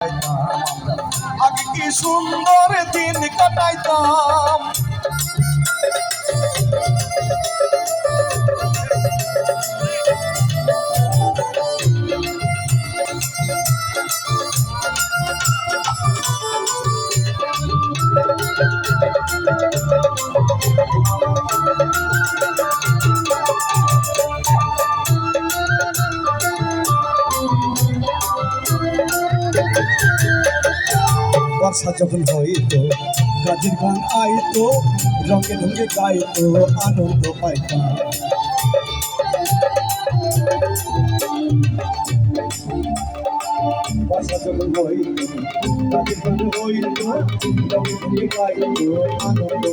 আগে কি সুন্দর দিন কাটাইতাম। বর্ষা যখন হইতো গাছের গান আইতো, রঙে রঙে গাইতো, আনন্দ পাইতাম। বর্ষা যখন হইতো গাছের গান হইতো, রঙে রঙে গাইতো, আনন্দ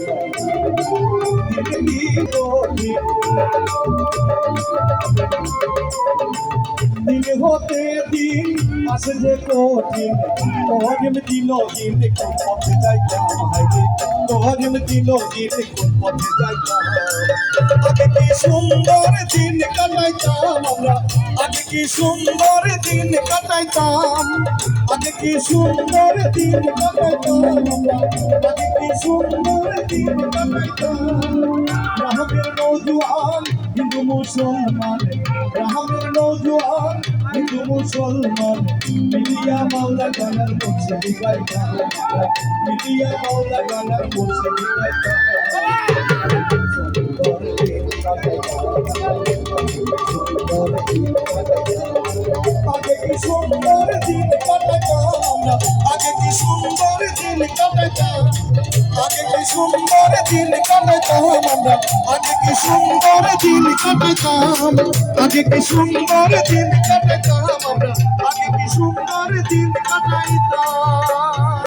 দিন হতে দিন আসে যে কঠিন, তোহরিম দিন দিন কোন পথে যাইতাম, হাইরে তোহরিম দিন দিন কোন পথে যাইতাম। আগে কি সুন্দর দিন কাটাইতাম আমরা, আগে কি সুন্দর দিন কাটাইতাম, আগে কি সুন্দর দিন কাটাইতাম আমরা, আগে কি সুন্দর দিন কাটাইতাম। রাহামের নৌজওয়ান হিন্দু মুসলমান, রাহামের নৌজওয়ান হিন্দু মুসলমান, মিলিয়া মাওলা গানার বলছে গাইতাম, মিলিয়া মাওলা গানার বলছে গাইতাম। আগে কি সুন্দর দিন কাটাইতাম আমরা, আগে কি সুন্দর দিন কাটাইতাম, আগে কি সুন্দর দিন কাটাইতাম আমরা, আগে কি সুন্দর দিন কাটাইতাম, আগে কি সুন্দর দিন কাটাইতাম আমরা, আগে কি সুন্দর দিন কাটাইতাম।